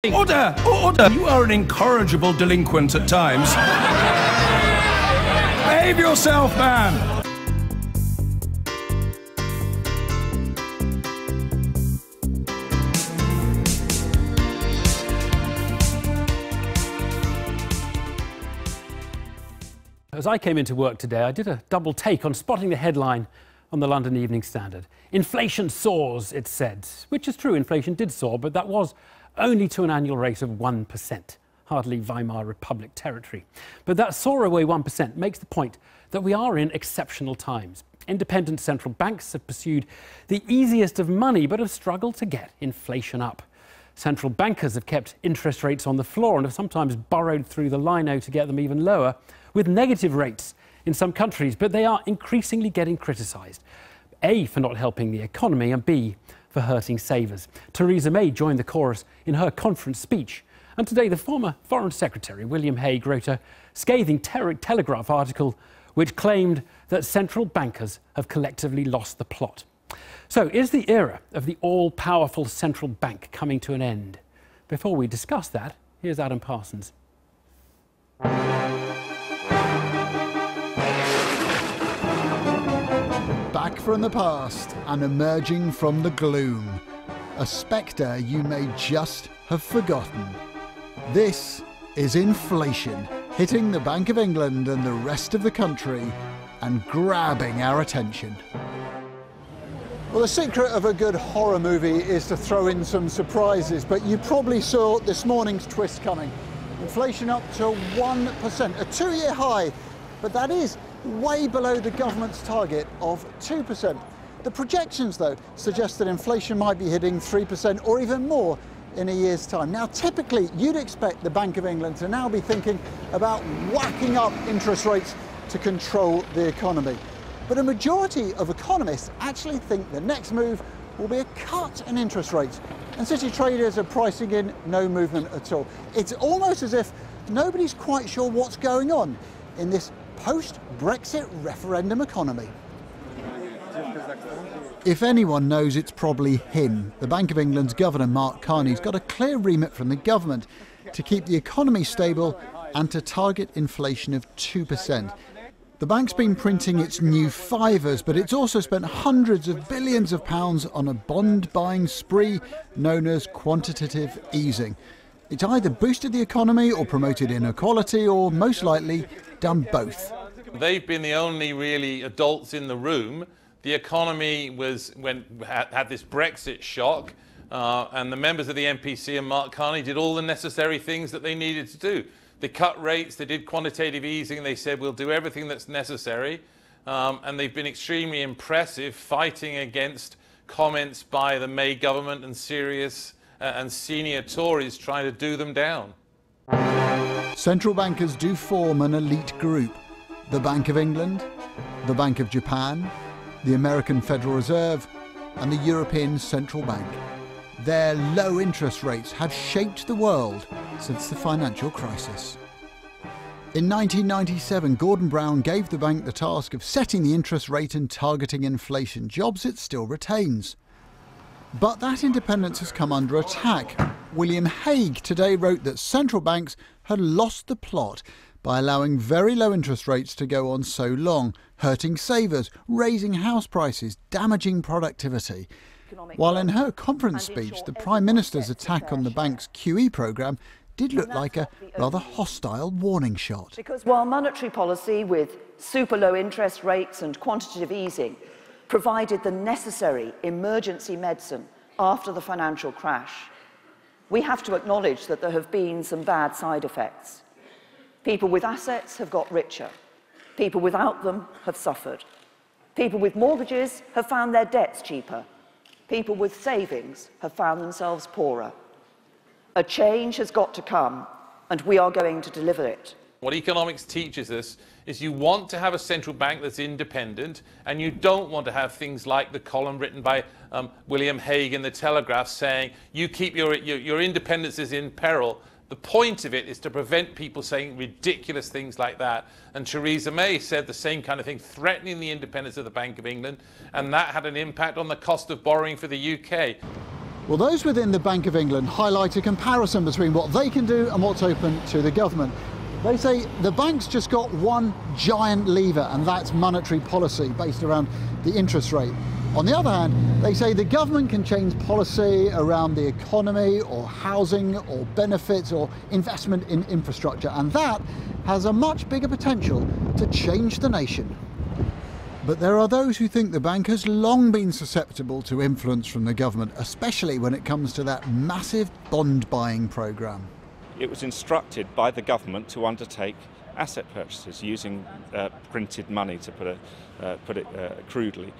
Order! Order! You are an incorrigible delinquent at times. Behave yourself, man! As I came into work today, I did a double take on spotting the headline on the London Evening Standard. Inflation soars, it said. Which is true, inflation did soar, but that was only to an annual rate of 1%. Hardly Weimar Republic territory. But that soar away 1% makes the point that we are in exceptional times. Independent central banks have pursued the easiest of money, but have struggled to get inflation up. Central bankers have kept interest rates on the floor and have sometimes burrowed through the lino to get them even lower, with negative rates in some countries, but they are increasingly getting criticised. A, for not helping the economy, and B, for hurting savers. Theresa May joined the chorus in her conference speech. And today, the former Foreign Secretary, William Hague, wrote a scathing Telegraph article which claimed that central bankers have collectively lost the plot. So, is the era of the all-powerful central bank coming to an end? Before we discuss that, here's Adam Parsons. Back from the past and emerging from the gloom. A spectre you may just have forgotten. This is inflation, hitting the Bank of England and the rest of the country and grabbing our attention. Well, the secret of a good horror movie is to throw in some surprises, but you probably saw this morning's twist coming. Inflation up to 1%, a two-year high, but that is way below the government's target of 2%. The projections, though, suggest that inflation might be hitting 3% or even more in a year's time. Now, typically, you'd expect the Bank of England to now be thinking about whacking up interest rates to control the economy. But a majority of economists actually think the next move will be a cut in interest rates, and city traders are pricing in no movement at all. It's almost as if nobody's quite sure what's going on in this post-Brexit referendum economy. If anyone knows, it's probably him. The Bank of England's Governor, Mark Carney's got a clear remit from the government to keep the economy stable and to target inflation of 2%. The bank's been printing its new fivers, but it's also spent hundreds of billions of pounds on a bond-buying spree known as quantitative easing. It's either boosted the economy or promoted inequality, or most likely done both. They've been the only really adults in the room. The economy had this Brexit shock, and the members of the MPC and Mark Carney did all the necessary things that they needed to do. They cut rates, they did quantitative easing, they said we'll do everything that's necessary, and they've been extremely impressive fighting against comments by the May government and serious and senior Tories trying to do them down. Central bankers do form an elite group. The Bank of England, the Bank of Japan, the American Federal Reserve and the European Central Bank. Their low interest rates have shaped the world since the financial crisis. In 1997, Gordon Brown gave the bank the task of setting the interest rate and targeting inflation, jobs it still retains. But that independence has come under attack. William Hague today wrote that central banks had lost the plot by allowing very low interest rates to go on so long, hurting savers, raising house prices, damaging productivity. While in her conference speech, the Prime Minister's attack on the bank's QE programme did look like a rather hostile warning shot. Because while monetary policy with super low interest rates and quantitative easing provided the necessary emergency medicine after the financial crash, we have to acknowledge that there have been some bad side effects. People with assets have got richer. People without them have suffered. People with mortgages have found their debts cheaper. People with savings have found themselves poorer. A change has got to come, and we are going to deliver it. What economics teaches us is you want to have a central bank that's independent, and you don't want to have things like the column written by William Hague in the Telegraph saying you keep your independence is in peril. The point of it is to prevent people saying ridiculous things like that. And Theresa May said the same kind of thing, threatening the independence of the Bank of England, and that had an impact on the cost of borrowing for the UK. Well, those within the Bank of England highlight a comparison between what they can do and what's open to the government. They say the bank's just got one giant lever, and that's monetary policy based around the interest rate. On the other hand, they say the government can change policy around the economy or housing or benefits or investment in infrastructure, and that has a much bigger potential to change the nation. But there are those who think the bank has long been susceptible to influence from the government, especially when it comes to that massive bond buying programme. It was instructed by the government to undertake asset purchases using printed money, to put it crudely.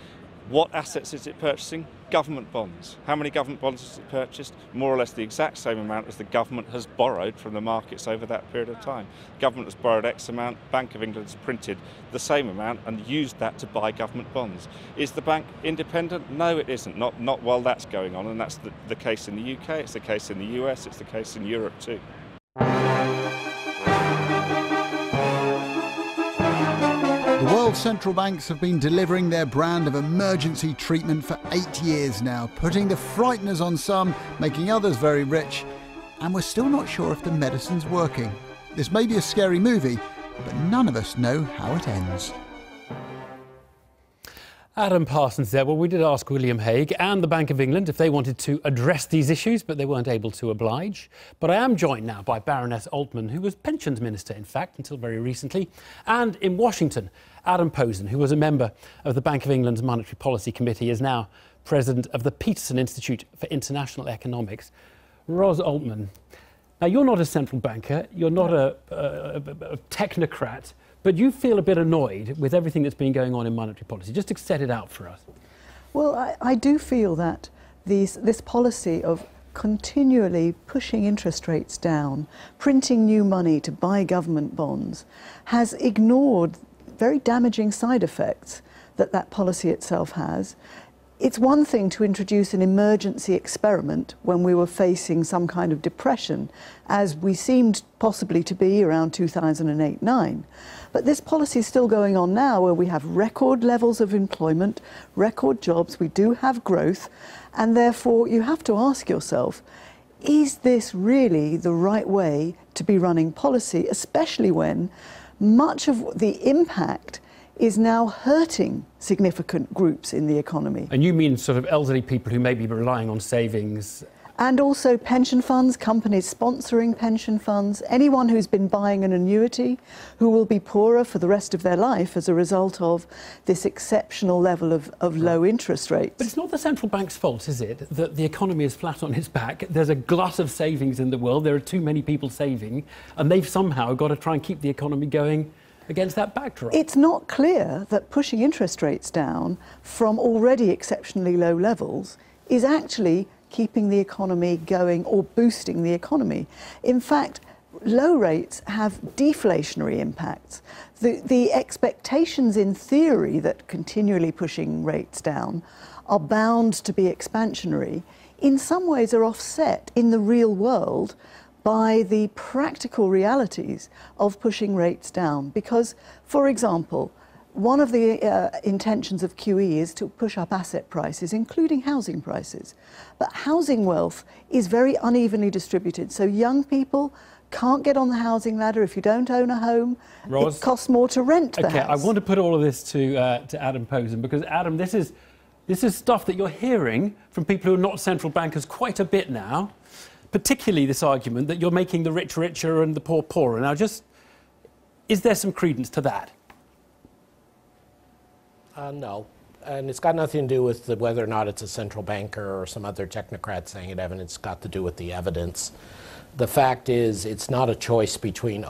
What assets is it purchasing? Government bonds. How many government bonds has it purchased? More or less the exact same amount as the government has borrowed from the markets over that period of time. Government has borrowed X amount, Bank of England has printed the same amount and used that to buy government bonds. Is the bank independent? No, it isn't. Not while that's going on, and that's the case in the UK, it's the case in the US, it's the case in Europe too. The world's central banks have been delivering their brand of emergency treatment for 8 years now, putting the frighteners on some, making others very rich, and we're still not sure if the medicine's working. This may be a scary movie, but none of us know how it ends. Adam Parsons there. Well, we did ask William Hague and the Bank of England if they wanted to address these issues, but they weren't able to oblige. But I am joined now by Baroness Altman, who was Pensions Minister, in fact, until very recently, and in Washington, Adam Posen, who was a member of the Bank of England's Monetary Policy Committee, is now president of the Peterson Institute for International Economics. Ros Altman, now you're not a central banker, you're not a technocrat, but you feel a bit annoyed with everything that's been going on in monetary policy. Just to set it out for us. Well, I do feel that this policy of continually pushing interest rates down, printing new money to buy government bonds, has ignored very damaging side effects that policy itself has. It's one thing to introduce an emergency experiment when we were facing some kind of depression, as we seemed possibly to be around 2008-9. But this policy is still going on now, where we have record levels of employment, record jobs, we do have growth, and therefore you have to ask yourself, is this really the right way to be running policy, especially when much of the impact is now hurting significant groups in the economy. And you mean sort of elderly people who may be relying on savings? And also pension funds, companies sponsoring pension funds, anyone who's been buying an annuity, who will be poorer for the rest of their life as a result of this exceptional level of low interest rates. But it's not the central bank's fault, is it, that the economy is flat on its back? There's a glut of savings in the world, there are too many people saving, and they've somehow got to try and keep the economy going against that backdrop. It's not clear that pushing interest rates down from already exceptionally low levels is actually keeping the economy going or boosting the economy. In fact, low rates have deflationary impacts. The expectations in theory that continually pushing rates down are bound to be expansionary, in some ways are offset in the real world by the practical realities of pushing rates down. Because, for example, one of the intentions of QE is to push up asset prices, including housing prices. But housing wealth is very unevenly distributed. So young people can't get on the housing ladder if you don't own a home. Ros, it costs more to rent the house. I want to put all of this to Adam Posen, because Adam, this is stuff that you're hearing from people who are not central bankers quite a bit now. Particularly this argument that you're making the rich richer and the poor poorer. Now, is there some credence to that? No. And it's got nothing to do with whether or not it's a central banker or some other technocrat saying it. It's got to do with the evidence. The fact is, it's not a choice between,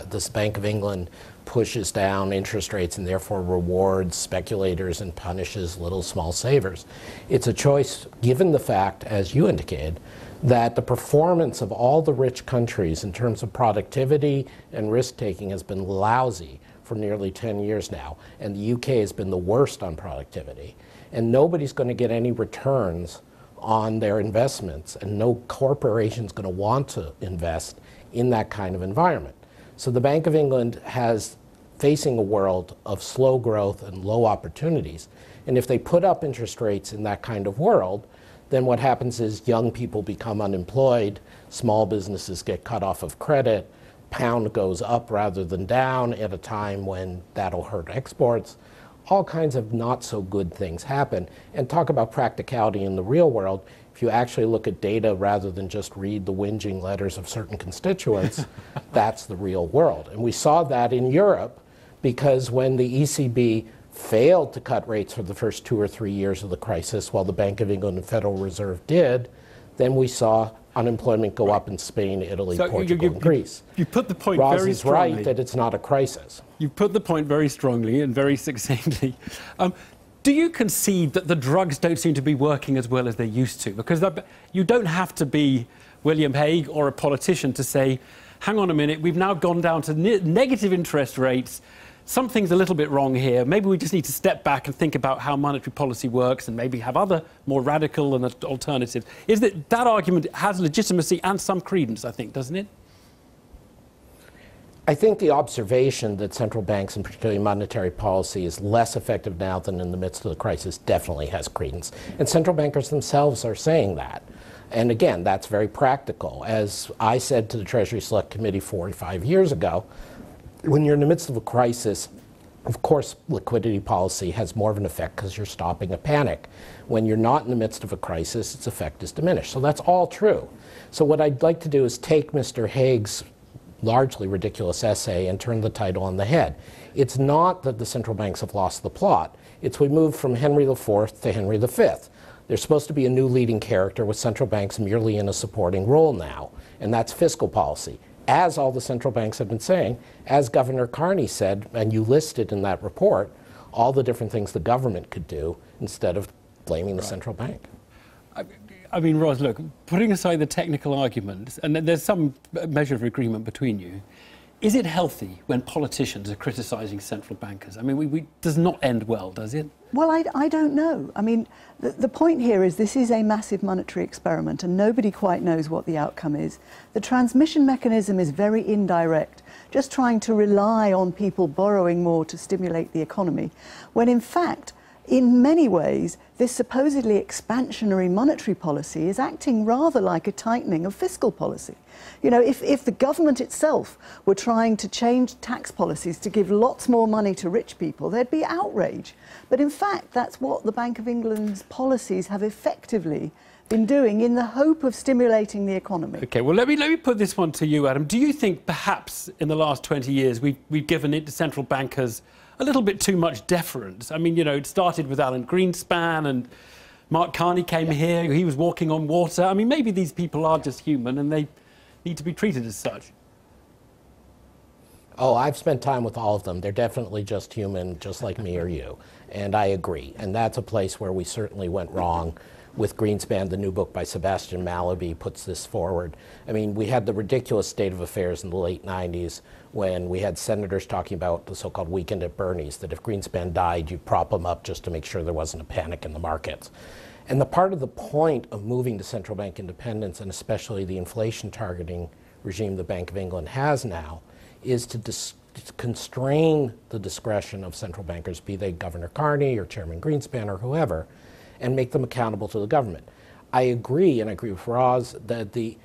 this Bank of England pushes down interest rates and therefore rewards speculators and punishes little small savers. It's a choice given the fact, as you indicated, that the performance of all the rich countries in terms of productivity and risk-taking has been lousy for nearly 10 years now, and the UK has been the worst on productivity. And nobody's going to get any returns on their investments, and no corporation's going to want to invest in that kind of environment. So the Bank of England has facing a world of slow growth and low opportunities, and if they put up interest rates in that kind of world, then what happens is young people become unemployed, small businesses get cut off of credit, pound goes up rather than down at a time when that'll hurt exports. All kinds of not so good things happen. And talk about practicality in the real world. If you actually look at data rather than just read the whinging letters of certain constituents, that's the real world. And we saw that in Europe because when the ECB failed to cut rates for the first 2 or 3 years of the crisis, while the Bank of England and Federal Reserve did, then we saw unemployment go up in Spain, Italy, Portugal, and Greece. You put the point Roz very is strongly. right that it's not a crisis. You put the point very strongly and very succinctly. Do you concede that the drugs don't seem to be working as well as they used to? Because you don't have to be William Hague or a politician to say, hang on a minute, we've now gone down to negative interest rates. Something's a little bit wrong here. Maybe we just need to step back and think about how monetary policy works and maybe have other more radical and alternatives. Is that argument has legitimacy and some credence, I think, doesn't it? I think the observation that central banks, and particularly monetary policy, is less effective now than in the midst of the crisis definitely has credence. And central bankers themselves are saying that. And again, that's very practical. As I said to the Treasury Select Committee 4 or 5 years ago, when you're in the midst of a crisis, of course, liquidity policy has more of an effect because you're stopping a panic. When you're not in the midst of a crisis, its effect is diminished. So that's all true. So what I'd like to do is take Mr. Hague's largely ridiculous essay and turn the title on the head. It's not that the central banks have lost the plot. It's we moved from Henry IV to Henry V. There's supposed to be a new leading character with central banks merely in a supporting role now, and that's fiscal policy. As all the central banks have been saying, as Governor Carney said, and you listed in that report, all the different things the government could do instead of blaming the central bank. I mean, Roz, look, putting aside the technical arguments, and there's some measure of agreement between you, is it healthy when politicians are criticising central bankers? I mean, it does not end well, does it? Well, I don't know. I mean, the point here is this is a massive monetary experiment and nobody quite knows what the outcome is. The transmission mechanism is very indirect, just trying to rely on people borrowing more to stimulate the economy, when in fact, in many ways, this supposedly expansionary monetary policy is acting rather like a tightening of fiscal policy. You know, if the government itself were trying to change tax policies to give lots more money to rich people, there'd be outrage. But in fact, that's what the Bank of England's policies have effectively been doing in the hope of stimulating the economy. OK, well, let me put this one to you, Adam. Do you think perhaps in the last 20 years we've given it to central bankers a little bit too much deference? I mean, you know, it started with Alan Greenspan and Mark Carney came here, he was walking on water. I mean, maybe these people are just human and they need to be treated as such. Oh, I've spent time with all of them. They're definitely just human, just like me or you. And I agree. And that's a place where we certainly went wrong. With Greenspan, the new book by Sebastian Mallaby puts this forward. I mean, we had the ridiculous state of affairs in the late 90s when we had senators talking about the so-called weekend at Bernie's, that if Greenspan died, you'd prop him up just to make sure there wasn't a panic in the markets. And the part of the point of moving to central bank independence, and especially the inflation targeting regime the Bank of England has now, is to constrain the discretion of central bankers, be they Governor Carney or Chairman Greenspan or whoever, and make them accountable to the government. I agree, and I agree with Roz, that the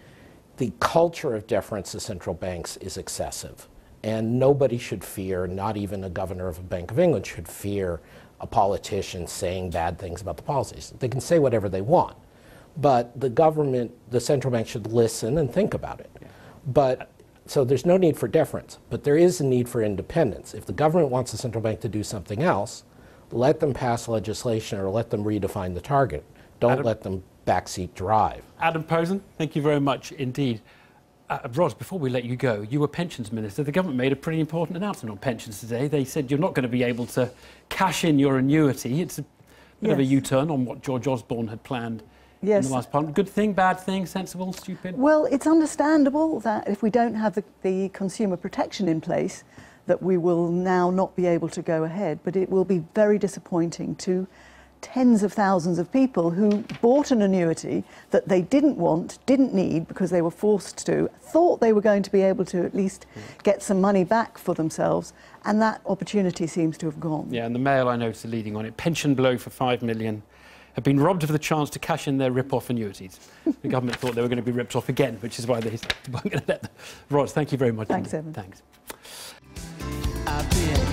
culture of deference to central banks is excessive. And nobody should fear, not even a governor of a Bank of England should fear a politician saying bad things about the policies. They can say whatever they want, but the government, the central bank should listen and think about it. But so there's no need for deference, but there is a need for independence. If the government wants the central bank to do something else, let them pass legislation or let them redefine the target. Don't let them backseat drive. Adam Posen, thank you very much indeed. Roz, before we let you go, you were pensions minister. The government made a pretty important announcement on pensions today. They said you're not going to be able to cash in your annuity. It's a bit of a U-turn on what George Osborne had planned in the last parliament. Good thing, bad thing, sensible, stupid? Well, it's understandable that if we don't have the consumer protection in place, that we will now not be able to go ahead, but it will be very disappointing to tens of thousands of people who bought an annuity that they didn't want, didn't need because they were forced to, thought they were going to be able to at least get some money back for themselves, and that opportunity seems to have gone. Yeah, and the Mail, I noticed, are leading on it. Pension blow for 5 million have been robbed of the chance to cash in their rip-off annuities. The government thought they were going to be ripped off again, which is why they weren't going to let them. Rod, thank you very much. Thanks, Evan. Thanks. I've been